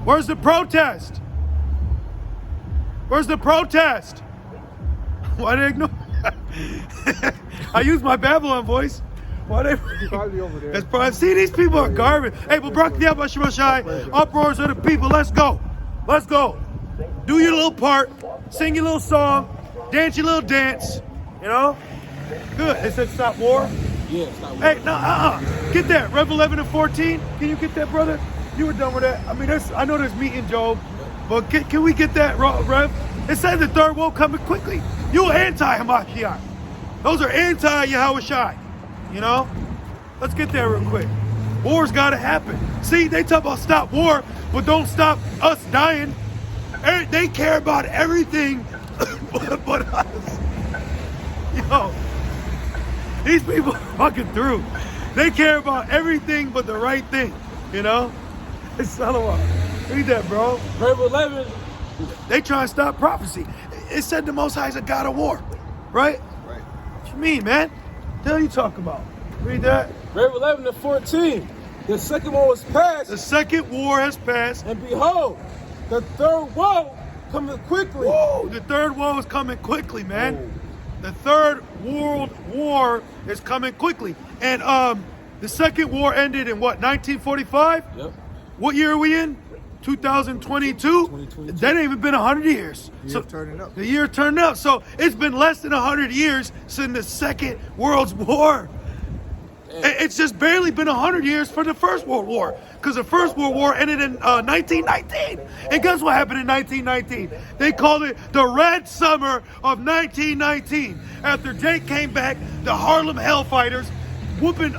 Where's the protest? Where's the protest? Why they ignore? I use my Babylon voice. Why they? Probably over there. It's probably, see, these people are garbage. Hey, but Barak Shai, uproars of the people. Let's go. Let's go. Do your little part. Sing your little song. Dance your little dance. You know? Good. It said stop war. Yeah, stop war. Hey, no, Get that. Rev 11 and 14. Can you get that, brother? You were done with that. I mean, I know there's meat in Job, but can we get that, Rev? It said the third woe coming quickly. You anti-Hamashiach. Those are anti-Yahushai. You know? Let's get there real quick. War's got to happen. See, they talk about stop war, but don't stop us dying. They care about everything but us. Yo, these people are fucking through. They care about everything but the right thing, you know? It's Salawat. Read that, bro. Rev 11. They try to stop prophecy. It said the Most High is a God of war, right? Right. What you mean, man? What the hell you talking about? Read that. Rev 11 and 14. The second war was past. The second war has passed. And behold, the third woe coming quickly. Whoa, the third woe is coming quickly, man. Whoa. The third world war is coming quickly. And the second war ended in what, 1945? Yep. What year are we in? 2022? 2022. That ain't even been 100 years. The year turning up. The year turned up. So it's been less than 100 years since the Second World War. It's just barely been 100 years for the First World War, because the First World War ended in 1919. And guess what happened in 1919? They called it the Red Summer of 1919. After Jake came back, the Harlem Hellfighters whooping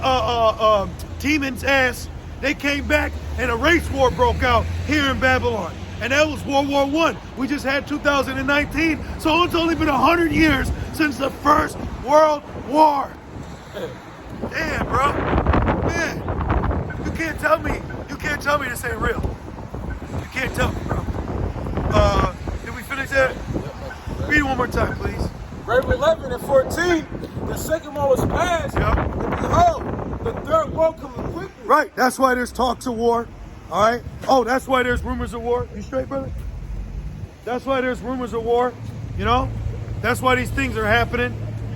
Teeman's ass. They came back and a race war broke out here in Babylon. And that was World War I. We just had 2019. So it's only been 100 years since the First World War. Damn, bro. Man, you can't tell me this ain't real. You can't tell me, bro. Did we finish that? Read it one more time, please. Rev 11 and 14. The second war was past. Yep. And behold, the third woe coming quickly. Right, that's why there's talks of war. All right? Oh, that's why there's rumors of war. You straight, brother? That's why there's rumors of war, you know? That's why these things are happening.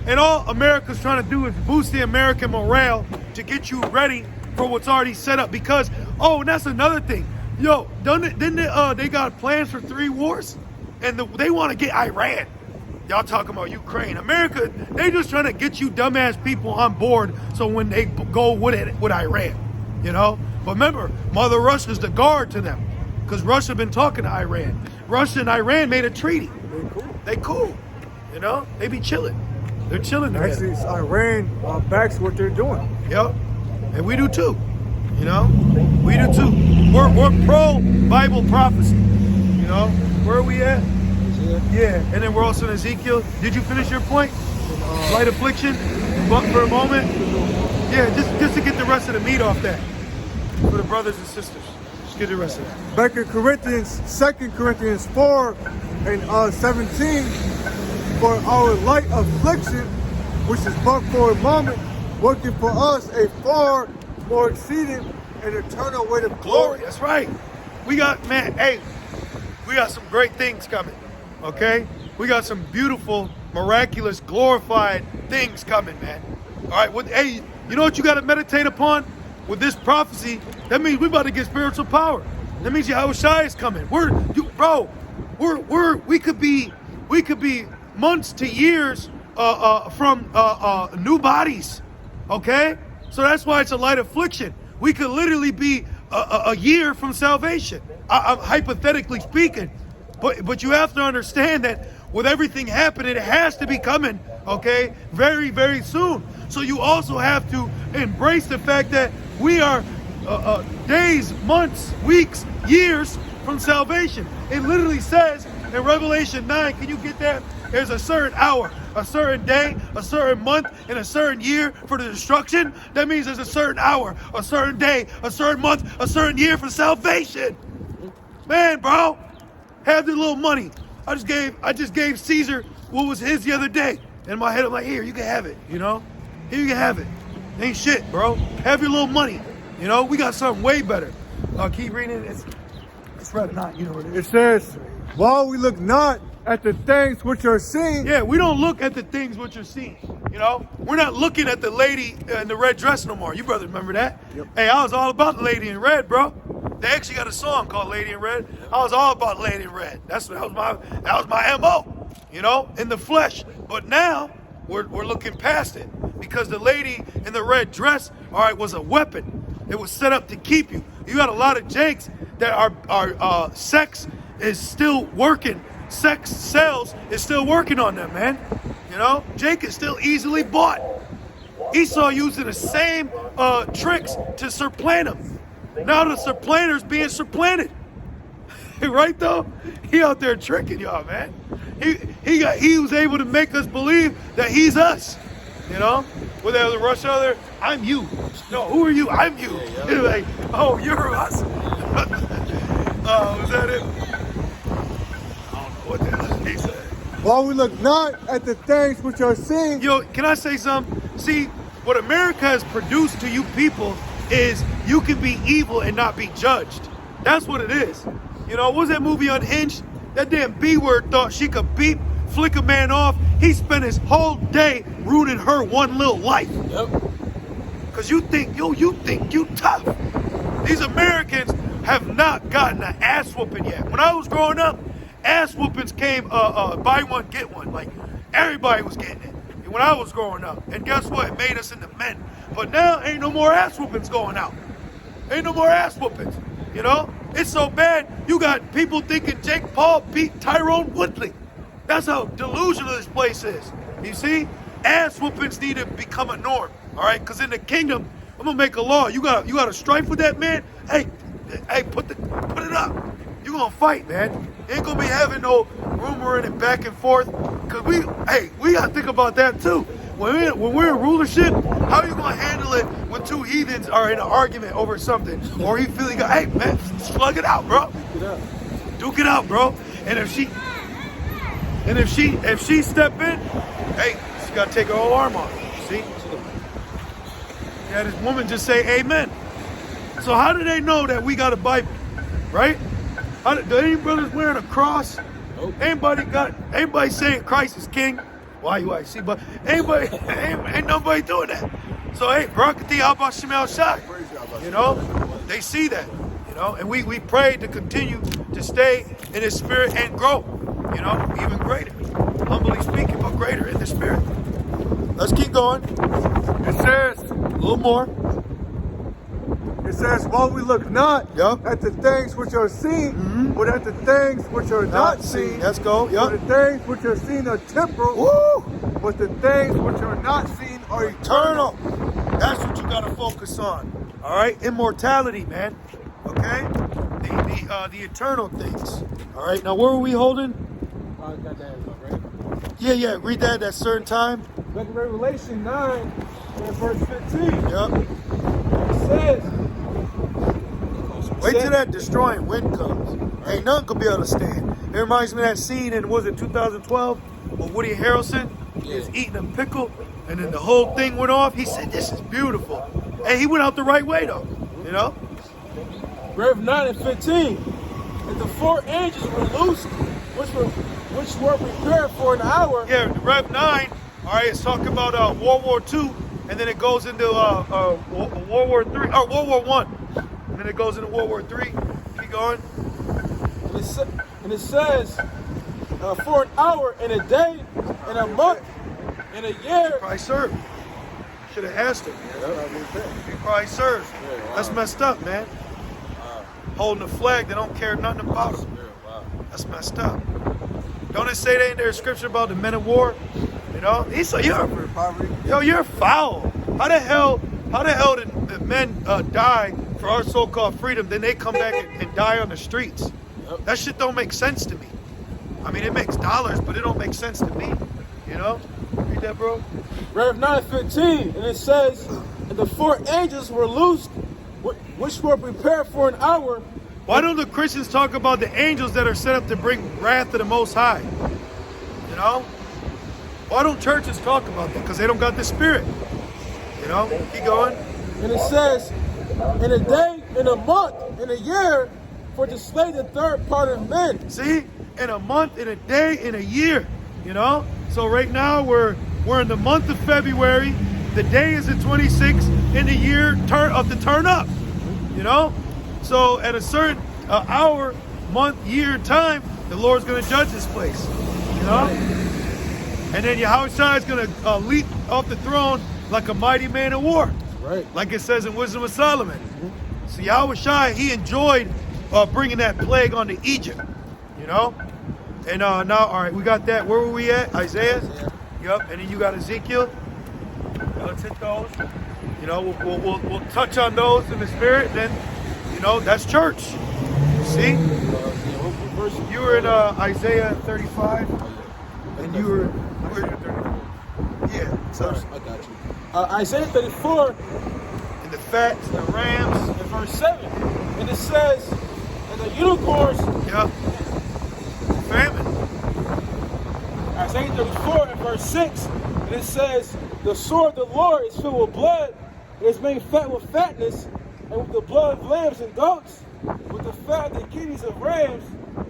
And all America's trying to do is boost the American morale to get you ready for what's already set up. Because, oh, and that's another thing. Yo, didn't they got plans for 3 wars? And they want to get Iran. Y'all talking about Ukraine. America, they just trying to get you dumbass people on board so when they go with Iran, you know? But remember, Mother Russia's the guard to them, because Russia been talking to Iran. Russia and Iran made a treaty. They cool, you know? They be chilling. They're chilling together. Actually, it's Iran backs what they're doing. Yep. And we do too. You know? We do too. We're pro-Bible prophecy. You know? Where are we at? Yeah. And then we're also in Ezekiel. Did you finish your point? Light affliction? But for a moment? Yeah, just to get the rest of the meat off that. For the brothers and sisters. Just get the rest of that. Back in Corinthians, 2 Corinthians 4 and 17, for our light affliction, which is but for a moment, working for us a far more exceeding and eternal weight of glory. That's right. We got, man, hey, we got some great things coming, okay? We got some beautiful, miraculous, glorified things coming, man. All right, hey, you know what you got to meditate upon? With this prophecy, that means we're about to get spiritual power. That means Yahushua is coming. We could be months to years from new bodies, okay? So that's why it's a light affliction. We could literally be a year from salvation, I'm hypothetically speaking. But you have to understand that with everything happening, it has to be coming, okay, very, very soon. So you also have to embrace the fact that we are days, months, weeks, years from salvation. It literally says in Revelation 9, can you get that? There's a certain hour, a certain day, a certain month, and a certain year for the destruction. That means there's a certain hour, a certain day, a certain month, a certain year for salvation. Man, bro, have the little money. I just gave Caesar what was his the other day. In my head, I'm like, here, you can have it, you know? Here, you can have it. Ain't shit, bro. Have your little money. You know, we got something way better. Keep reading it. It's read 9. You know what it is. It says, while we look not at the things which are seen. Yeah, we don't look at the things which are seen. You know, we're not looking at the lady in the red dress no more. You brothers remember that? Yep. Hey, I was all about the lady in red, bro. They actually got a song called Lady in Red. I was all about Lady in Red. That was my MO, you know, in the flesh. But now we're looking past it because the lady in the red dress, all right, was a weapon. It was set up to keep you. You got a lot of jakes that are sex is still working. Sex sales is still working on them, man. You know, Jake is still easily bought. Esau using the same tricks to supplant him. Now the supplanter's being supplanted. Right though? He out there tricking y'all, man. He was able to make us believe that he's us. You know? With the rush out there, I'm you. No, who are you? I'm you. You're like, oh, you're us. Was that it? I don't know what the hell he said. While we look not at the things which are seen. Yo, can I say something? See, what America has produced to you people is you can be evil and not be judged. That's what it is. You know, what was that movie Unhinged? That damn B-word thought she could beep, flick a man off. He spent his whole day ruining her one little life. Yep. Cause you think you tough. These Americans have not gotten an ass whooping yet. When I was growing up, ass whoopings came buy one, get one. Like everybody was getting it when I was growing up. And guess what? It made us into men. But now ain't no more ass whoopings going out. Ain't no more ass whoopings. You know? It's so bad, you got people thinking Jake Paul beat Tyrone Woodley. That's how delusional this place is. You see? Ass whoopings need to become a norm. All right? Because in the kingdom, I'm gonna make a law. You got a strife with that man? Hey, put it up. You gonna fight, man. You ain't gonna be having no rumoring and back and forth. Cause we gotta think about that too. When we're in rulership, how are you gonna handle it when two heathens are in an argument over something? Or you feel like, hey man, slug it out, bro. Duke it out, bro. And if she step in, hey, she gotta take her whole arm off. See? Yeah, this woman just say amen. So how do they know that we got a Bible, right? Do any brothers wearing a cross? Nope. Anybody saying Christ is king? YUIC, but ain't nobody doing that. So hey, Barakati Abba Shemel Shai. You know, they see that. You know, and we pray to continue to stay in His spirit and grow. You know, even greater. Humbly speaking, but greater in the spirit. Let's keep going. It says A little more. It says, while we look not Yup. at the things which are seen, but at the things which are not seen. Let's go. For Yup. the things which are seen are temporal, Woo! but the things which are not seen are Eternal. That's what you gotta focus on. All right, immortality, man. Okay, the eternal things. All right. Now, where are we holding? I got that right. Yeah. Read that at certain time. Back in Revelation 9, and verse 15. Yep. It says, Wait till that destroying wind comes. Ain't nothing gonna be able to stand. It reminds me of that scene in, was it 2012, where Woody Harrelson is eating a pickle, and then the whole thing went off. He said, "This is beautiful," and he went out the right way though. You know. Rev 9 and 15. And the four angels were loosed, which were prepared for an hour. Yeah, Rev 9. All right, it's talking about World War II, and then it goes into World War III or World War I, and then it goes into World War III. Keep going. And it says, for an hour, and a day, and a month, and a year. Probably served. Should have asked him. He probably served. That's messed up, man. Holding a flag, they don't care nothing about him. That's messed up. Don't it say that in their scripture about the men of war? You know, he said, you're foul. How the hell did the men die for our so-called freedom? Then they come back and die on the streets. That shit don't make sense to me. I mean, it makes dollars, but it don't make sense to me. You know? Read that, bro. Rev 9:15, and it says, and the four angels were loosed, which were prepared for an hour. Why don't the Christians talk about the angels that are set up to bring wrath to the Most High? You know? Why don't churches talk about that? Because they don't got the spirit. You know? Keep going. And it says, in a day, in a month, in a year, for to slay the third part of men. See, in a month, in a day, in a year, you know. So right now we're in the month of February. The day is the 26th in the year of the turn up, you know. So at a certain hour, month, year, time, the Lord's going to judge this place, you know. And then Yahushua is going to leap off the throne like a mighty man of war, Right. like it says in Wisdom of Solomon. So Yahushua, he enjoyed bringing that plague onto Egypt, you know. And now, all right, we got that. Where were we at? Isaiah? Yep. And then you got Ezekiel. Let's hit those. You know, we'll touch on those in the spirit. Then, you know, that's church. See? You were in Isaiah 35, and you were. Yeah. So I got you. Isaiah 34. And the fats, the rams. In verse 7. And it says, and the unicorns. Yep. Famine. Isaiah 34 and verse 6. And it says, the sword of the Lord is filled with blood, and is made fat with fatness, and with the blood of lambs and goats, with the fat of the kidneys of rams.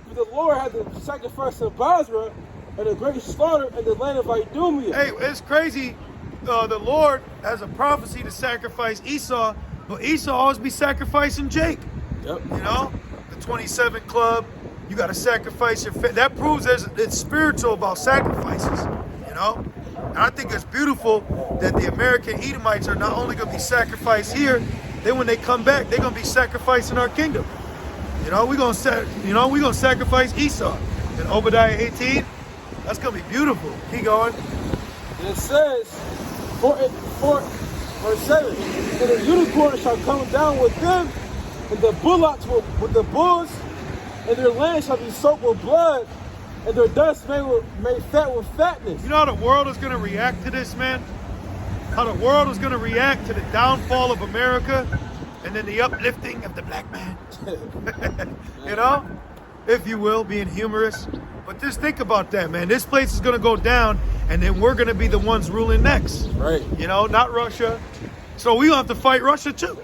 For the Lord had the sacrifice of Basra, and a great slaughter in the land of Idumea. Hey, it's crazy. The Lord has a prophecy to sacrifice Esau, but Esau always be sacrificing Jake. Yep. You know, the 27 club. You got to sacrifice your. That proves it's spiritual about sacrifices. You know, and I think it's beautiful that the American Edomites are not only going to be sacrificed here, then when they come back, they're going to be sacrificing our kingdom. You know, we're gonna sacrifice Esau. In Obadiah 18, that's gonna be beautiful. Keep going. And it says, for verse 7, and the unicorn shall come down with them, and the bullocks with the bulls, and their land shall be soaked with blood, and their dust made fat with fatness. You know how the world is gonna react to this, man? How the world is gonna react to the downfall of America, and then the uplifting of the black man. You know, if you will, being humorous. But just think about that, man. This place is gonna go down, and then we're gonna be the ones ruling next. Right. You know, not Russia. So we gonna have to fight Russia too.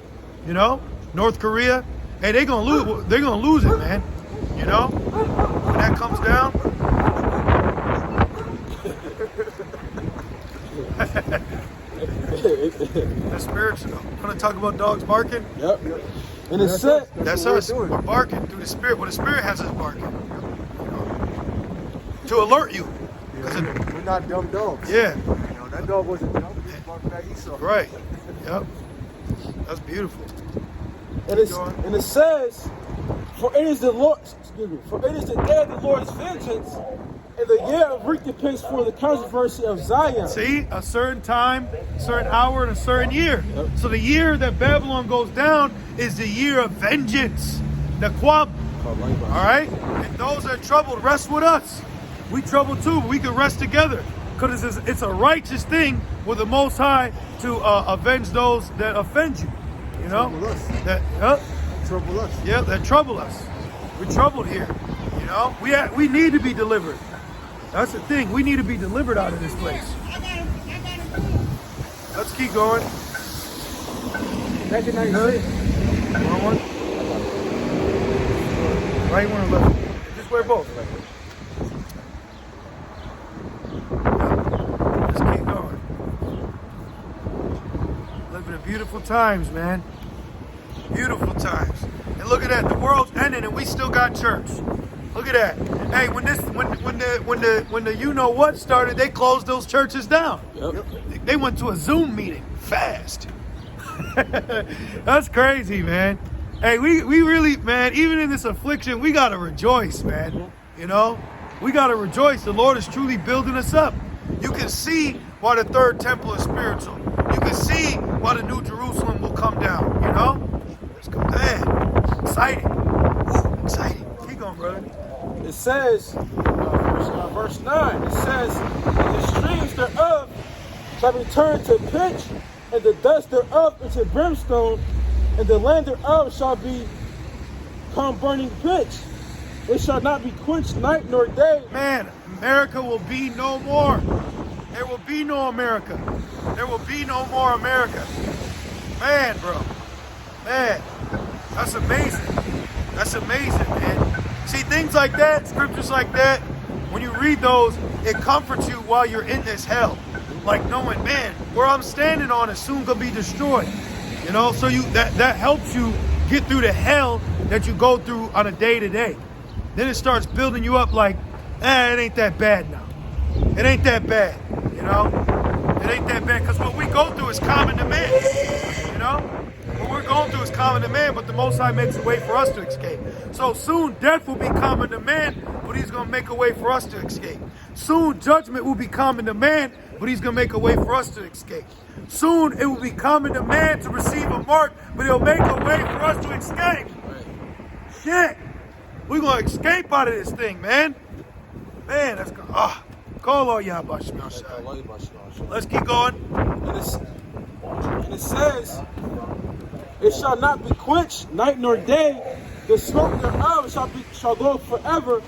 You know, North Korea. Hey, they're gonna lose. They're gonna lose it, man. You know, when that comes down. That's spiritual. I'm gonna talk about dogs barking. Yep. And it said, That's us. We're barking through the spirit. Well, the spirit has us barking. You know, to alert you. We're not dumb dogs. Yeah. You know, that dog wasn't dumb. He was barking at Esau. Right. Yep. That's beautiful. and it says, for it is the day of the Lord's vengeance, and the year of recompense for the controversy of Zion. See, a certain time, a certain hour, and a certain year. Yep. So the year that Babylon goes down is the year of vengeance. The Quab. All right? And those that are troubled, rest with us. We troubled too, but we can rest together. Because it's a righteous thing with the Most High to avenge those that offend you. You know? Trouble us. Trouble us. Yeah, that trouble us. We're troubled here. You know? We need to be delivered. That's the thing. We need to be delivered out of this place. Let's keep going. 1996. Wrong one? Right one or left? Just wear both. Let's keep going. Living in beautiful times, man. Beautiful times. And look at that. The world's ending and we still got church. Look at that. Hey, when the you know what started, they closed those churches down. Yep. They went to a Zoom meeting fast. That's crazy, man. Hey, we really, man, even in this affliction, we gotta rejoice, man. You know, we gotta rejoice. The Lord is truly building us up. You can see why the third temple is spiritual. You can see why the New Jerusalem will come down. You know, let's go. Man, exciting. Ooh, exciting. Keep going, brother. It says, verse 9, it says, the streams thereof shall be turned to pitch, and the dust thereof into brimstone, and the land thereof shall become burning pitch. It shall not be quenched night nor day. Man, America will be no more. There will be no America. There will be no more America. Man, bro. Man, that's amazing. That's amazing, man. See, things like that, scriptures like that, when you read those, it comforts you while you're in this hell. Like knowing, man, where I'm standing on is soon gonna be destroyed. You know, so that helps you get through the hell that you go through on a day-to-day. Then it starts building you up like, it ain't that bad now. It ain't that bad, you know? It ain't that bad, because what we go through is common to man, you know? What we're going through is common to man, but the Most High makes a way for us to escape. So soon death will be common to man, but he's going to make a way for us to escape. Soon judgment will be common to man, but he's going to make a way for us to escape. Soon it will be common to man to receive a mark, but he'll make a way for us to escape. Shit. We're going to escape out of this thing, man. Man, that's good. Call all y'all about Let's keep going. And it says, it shall not be quenched night nor day. The smoke thereof shall go forever,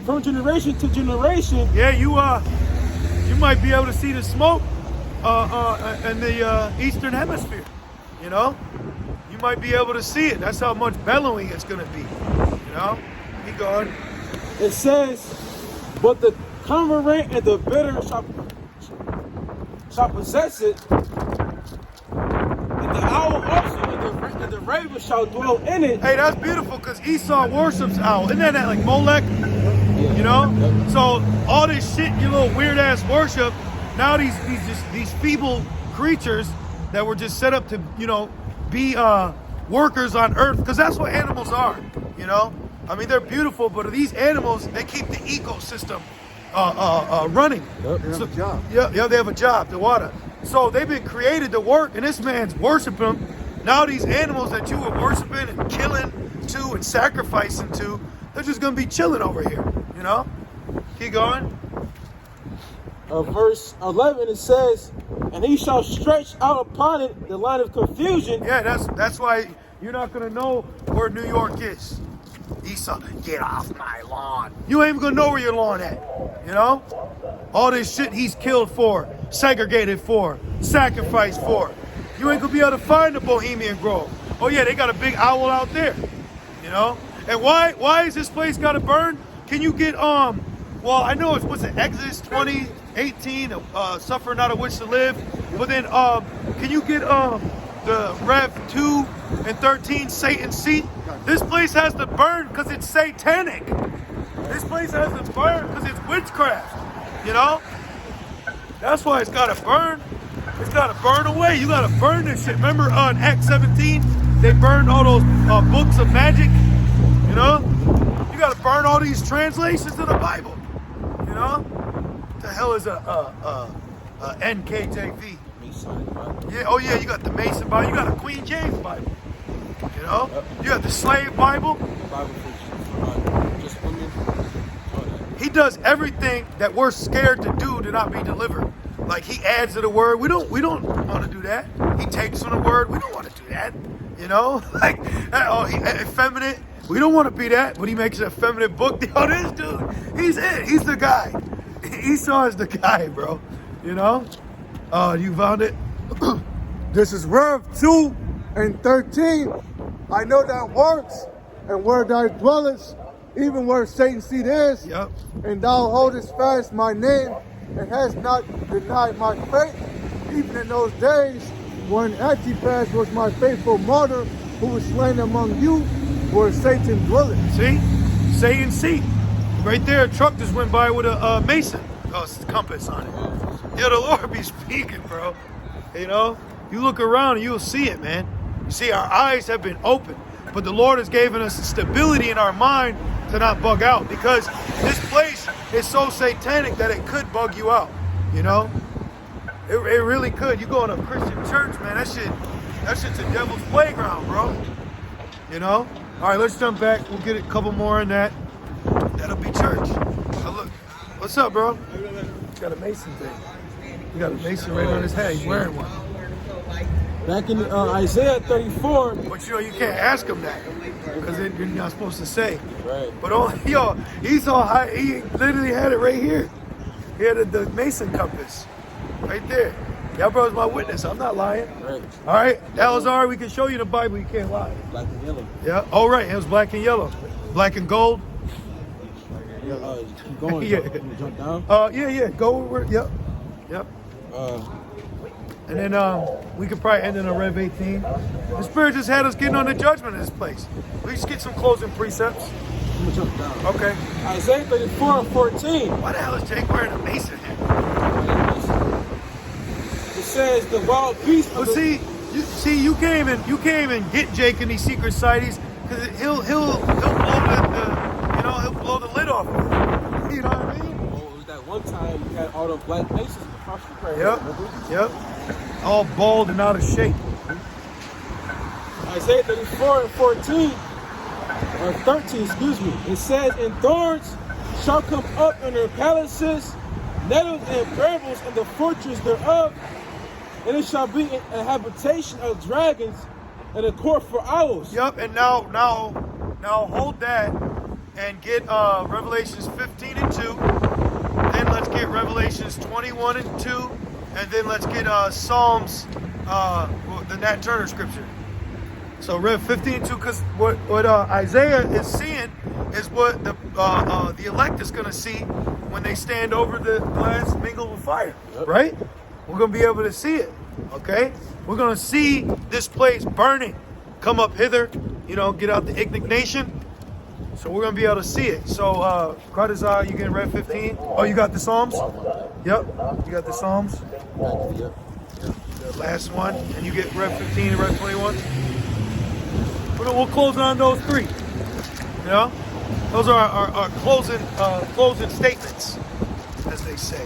from generation to generation. Yeah, you might be able to see the smoke in the eastern hemisphere. You know, you might be able to see it. That's how much bellowing it's gonna be. You know, keep going. It says, but the cormorant and the bitter shall possess it, and the owl also and the raven shall dwell in it. Hey, that's beautiful, because Esau worships owl. Isn't that like Molech? You know? So all this shit, you little weird ass worship, now these feeble creatures that were just set up to, you know, be workers on earth, because that's what animals are, you know? I mean, they're beautiful, but these animals, they keep the ecosystem running. They have a job. Yeah, they have a job, the water. So they've been created to work, and this man's worshiping them. Now these animals that you were worshiping and killing to and sacrificing to, they're just gonna be chilling over here, you know? Keep going. Verse 11, it says, and he shall stretch out upon it the line of confusion. Yeah, that's why you're not gonna know where New York is. Esau, get off my lawn. You ain't even gonna know where your lawn at, you know? All this shit he's killed for, segregated for, sacrificed for. You ain't gonna be able to find the Bohemian Grove. Oh yeah, they got a big owl out there, you know? And why is this place gotta burn? Can you get, well, I know what's it, Exodus 20:18, suffer not of which to live. But then, can you get, the Rev 2:13, Satan's seat? This place has to burn because it's satanic. This place has to burn because it's witchcraft, you know? That's why it's gotta burn. It's gotta burn away. You gotta burn this shit. Remember on Acts 17, they burned all those books of magic, you know? You gotta burn all these translations of the Bible, you know? What the hell is a NKJV? Yeah, oh yeah, you got the Mason Bible. You got a Queen James Bible, you know? You got the Slave Bible. Just women. He does everything that we're scared to do to not be delivered. Like he adds to the word. We don't want to do that. He takes from the word. We don't want to do that. You know, like effeminate. We don't want to be that, but he makes an effeminate book. Yo, this dude, he's it. He's the guy. Esau is the guy, bro. You know. You found it. This is Rev 2:13. I know that works, and where thou dwellest, even where Satan's seat is. Yep. And thou holdest fast my name, and hast not denied my faith, even in those days when Antipas was my faithful martyr, who was slain among you, where Satan dwelleth. See? Satan's seat. Right there, a truck just went by with a mason compass on it. Yeah, the Lord be speaking, bro. You know? You look around and you'll see it, man. You see, our eyes have been opened, but the Lord has given us stability in our mind to not bug out, because this place is so satanic that it could bug you out, you know? It really could. You go in a Christian church, man, that shit's a devil's playground, bro. You know? All right, let's jump back. We'll get a couple more in that. That'll be church. Now look, what's up, bro? He's got a Mason thing. He got a Mason right on his head. He's wearing one. Back in Isaiah 34. But you know, you can't ask him that, because you're not supposed to say. Right. But he's all high. He literally had it right here. He had the Mason compass right there. Y'all brothers my witness. I'm not lying. Right. All right, Elazar, we can show you the Bible. You can't lie. Black and yellow. Yeah. Oh, right. It was black and yellow. Black and gold. Keep going. Yeah. Jump down. Yeah. Gold. Yep. And then we could probably end in a Rev 18. The Spirit just had us getting on the judgment of this place. We just get some closing precepts. I'm gonna jump down. Okay. Isaiah 34:14. Why the hell is Jake wearing a Mason hat? It says the wild beast. Well, you came and get Jake in these secret societies because he'll blow he'll blow the lid off of it. You know what I mean? Oh, it was that one time you had all the black faces in the prostitute prayer. Yep. All bald and out of shape. Isaiah 34:14 or 13, excuse me. It says, "And thorns shall come up in their palaces, nettles and brambles in the fortress thereof, and it shall be a habitation of dragons and a court for owls." Yep. And now hold that and get Revelations 15 and 2. Then let's get Revelations 21 and 2. And then let's get Psalms, the Nat Turner scripture. So Rev 15 and 2, because what Isaiah is seeing is what the elect is going to see when they stand over the glass mingled with fire, right? We're going to be able to see it, okay? We're going to see this place burning. Come up hither, get out the indignation. So we're going to be able to see it. So, Kradazar, you get Rev 15? Oh, you got the Psalms? Yep, you got the Psalms. The last one, and you get Rev 15 and Rev 21. We'll close on those three. Those are our closing statements, as they say.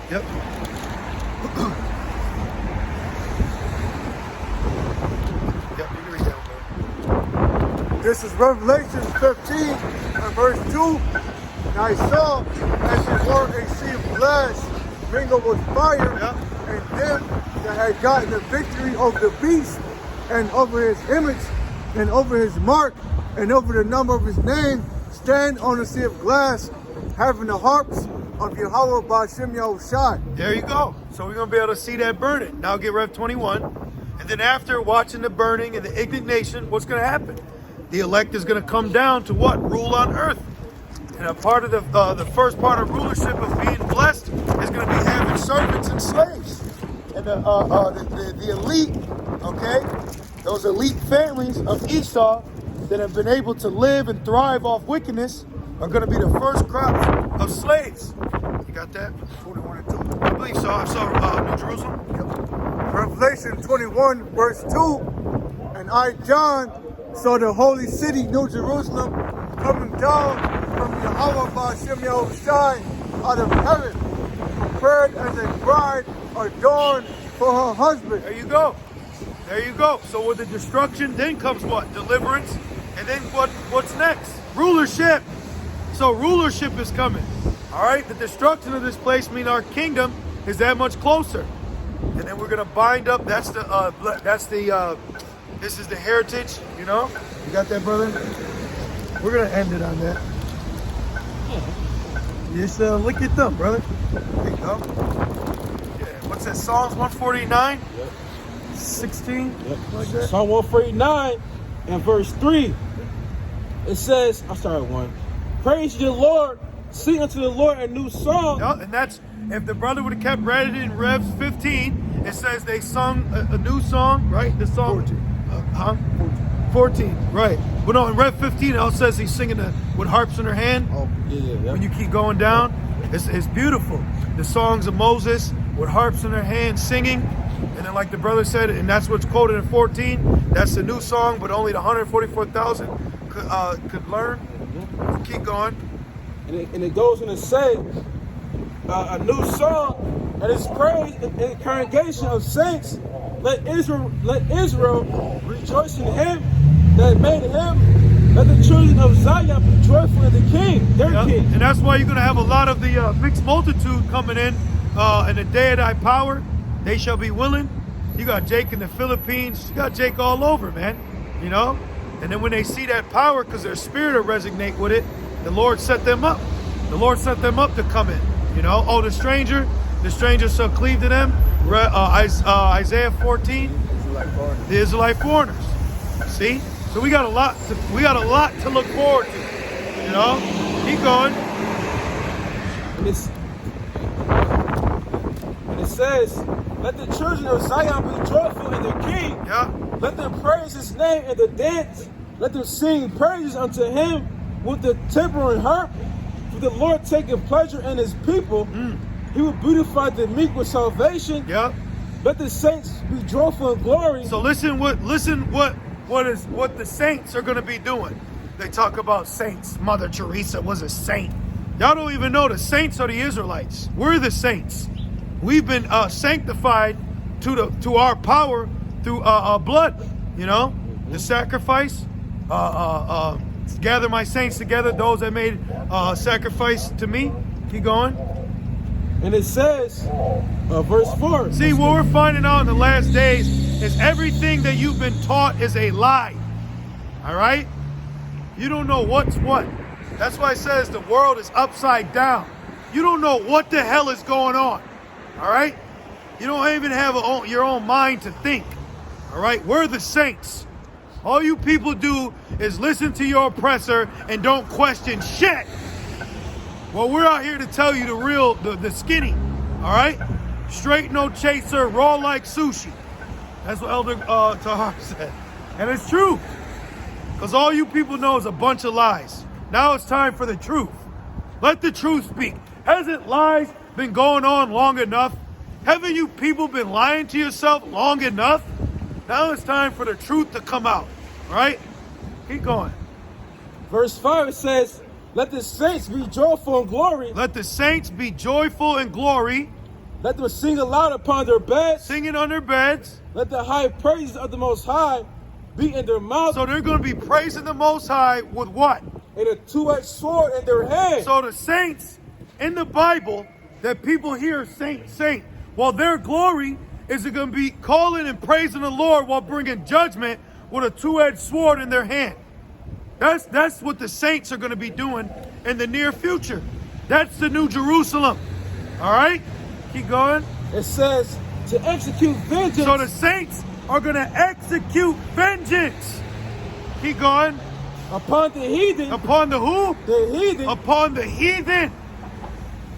Yep. Yep, you can read that one. This is Revelation 15 and verse 2. And I saw as it were a sea of glass mingled with fire, and them that had gotten the victory over the beast, and over his image, and over his mark, and over the number of his name, stand on the sea of glass, having the harps of Yahweh Ba'Shem Yahushai. There you go. So we're going to be able to see that burning. Now get Rev 21. And then after watching the burning and the indignation, what's going to happen? The elect is going to come down to what? Rule on earth. And a part of the first part of rulership of being blessed is going to be having servants and slaves. And the elite, okay, those elite families of Esau that have been able to live and thrive off wickedness are going to be the first crop of slaves. You got that? 21 and 2. I believe so. I saw New Jerusalem. Revelation 21 verse 2. And I, John, saw the holy city, New Jerusalem, coming down from Yahweh Ba'Shem Yahushai out of heaven, prepared as a bride adorned for her husband. There you go. There you go. So with the destruction, then comes what? Deliverance. And then what's next? Rulership. So rulership is coming. All right? The destruction of this place means our kingdom is that much closer. And then we're going to bind up. This is the heritage, You got that, brother? We're going to end it on that. Just lick your thumb, brother. There you go. Yeah. What's that? Psalms 149? Yep. 16? Yep. Like that? Psalm 149 and verse 3. It says, I started 1. Praise the Lord, sing unto the Lord a new song. Yeah, and that's, if the brother would have kept read it in Rev 15, it says they sung a new song, right? The song. 14, right. But no, in Rev 15, it also says he's singing with harps in her hand. Oh, yeah. When you keep going down, it's beautiful. The songs of Moses with harps in her hand singing. And then like the brother said, and that's what's quoted in 14, that's the new song, but only the 144,000 could learn. Mm-hmm. Keep going. And it goes on to say, a new song, and it's praise in the congregation of saints. Let Israel rejoice in him that made him. Let the children of Zion be joyful in the King, their King. And that's why you're going to have a lot of the mixed multitude coming in the day of thy power. They shall be willing. You got Jake in the Philippines. You got Jake all over, man. And then when they see that power, because their spirit will resonate with it, the Lord set them up. The Lord set them up to come in. You know, oh, the stranger shall cleave to them. Isaiah 14, the Israelite foreigners. See, so we got a lot to look forward to. You know, keep going. And it says, let the children of Zion be joyful in their king. Yeah. Let them praise his name in the dance. Let them sing praises unto him with the timbrel and harp. For the Lord taketh pleasure in his people. He will beautify the meek with salvation. Yeah. Let the saints be joyful in glory. So listen what the saints are going to be doing. They talk about saints. Mother Teresa was a saint. Y'all don't even know the saints are the Israelites. We're the saints. We've been sanctified to our power through blood. You know, the sacrifice. Gather my saints together, those that made sacrifice to me. Keep going. And it says, verse 4. See, what we're finding out in the last days is everything that you've been taught is a lie. All right? You don't know what's what. That's why it says the world is upside down. You don't know what the hell is going on. All right? You don't even have your own mind to think. All right? We're the saints. All you people do is listen to your oppressor and don't question shit. Well, we're out here to tell you the skinny. All right? Straight, no chaser, raw like sushi. That's what Elder Tahar said. And it's true. Because all you people know is a bunch of lies. Now it's time for the truth. Let the truth speak. Hasn't lies been going on long enough? Haven't you people been lying to yourself long enough? Now it's time for the truth to come out. All right? Keep going. Verse 5, it says, let the saints be joyful in glory. Let the saints be joyful in glory. Let them sing aloud upon their beds. Singing on their beds. Let the high praises of the Most High be in their mouth. So they're going to be praising the Most High with what? And a two-edged sword in their hand. So the saints in the Bible that people hear saint, well, their glory is going to be calling and praising the Lord while bringing judgment with a two-edged sword in their hand. That's what the saints are going to be doing in the near future. That's the New Jerusalem. All right? Keep going. It says to execute vengeance. So the saints are going to execute vengeance. Keep going. Upon the heathen. Upon the who? The heathen. Upon the heathen.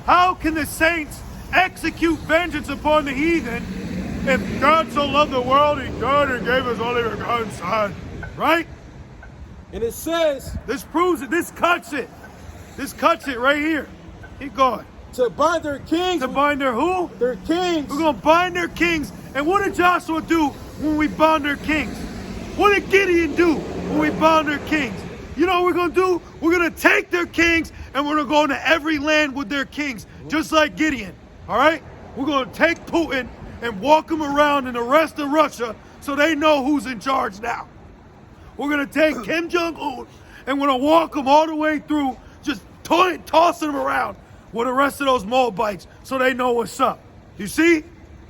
How can the saints execute vengeance upon the heathen if God so loved the world, he died and gave his only begotten Son? Right? And it says, this proves it. This cuts it. This cuts it right here. Keep going. To bind their kings. To bind their who? Their kings. We're going to bind their kings. And what did Joshua do when we bound their kings? What did Gideon do when we bound their kings? You know what we're going to do? We're going to take their kings and we're going to go into every land with their kings, just like Gideon. All right? We're going to take Putin and walk him around in the rest of Russia so they know who's in charge now. We're going to take Kim Jong-un and we're going to walk him all the way through, just tossing him around with the rest of those Moabites so they know what's up. You see?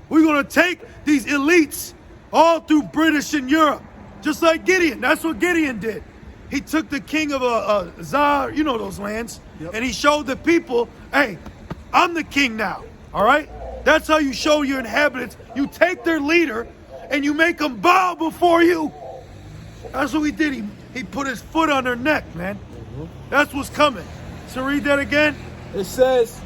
We're going to take these elites all through British and Europe, just like Gideon. That's what Gideon did. He took the king of Zar, you know those lands, and he showed the people, hey, I'm the king now, all right? That's how you show your inhabitants. You take their leader and you make them bow before you. That's what he did. He put his foot on their neck, man. That's what's coming. So read that again. It says,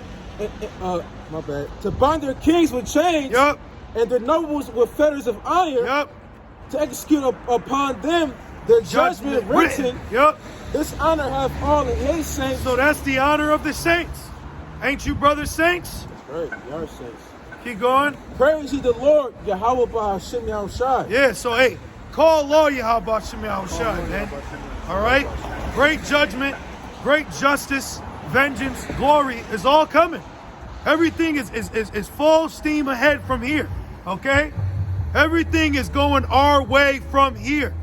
my bad, to bind their kings with chains. Yep. And their nobles with fetters of iron. Yep. To execute upon them the judgment written. Yep. This honor have all of his saints. So that's the honor of the saints. Ain't you brothers saints? Right, we are saints. Keep going. Praise ye the Lord, Yahweh B'Hashem Yahushai. Yeah, so hey, call law Yahweh B'Hashem Yahushai, man. All right? Great judgment, great justice, vengeance, glory is all coming. Everything is full steam ahead from here, okay? Everything is going our way from here.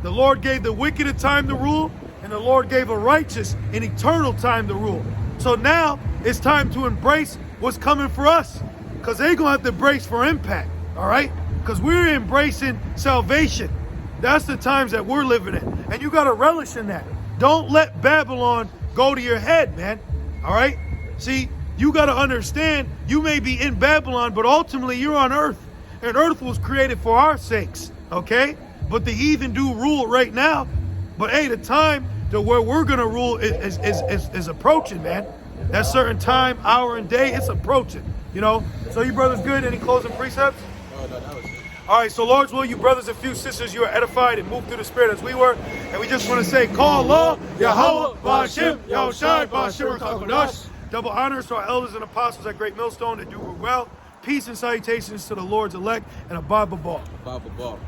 The Lord gave the wicked a time to rule, and the Lord gave a righteous an eternal time to rule. So now it's time to embrace what's coming for us, because they're going to have to brace for impact, all right? Because we're embracing salvation. That's the times that we're living in, and you got to relish in that. Don't let Babylon go to your head, man, all right? See, you got to understand, you may be in Babylon, but ultimately you're on earth. And earth was created for our sakes, okay? But the heathen do rule right now. But hey, the time to where we're going to rule is approaching, man. That certain time, hour, and day, it's approaching, you know? So you brothers good? Any closing precepts? No, that was it. All right, so Lord's will, you brothers and few sisters, you are edified and moved through the Spirit as we were. And we just want to say, Call Allah, Yahweh, Ba'ashim, Yahushai, Ba'ashim, Kakodash. Double honors to our elders and apostles at Great Millstone that do well. Peace and salutations to the Lord's elect and a Bible ball. Bible ball.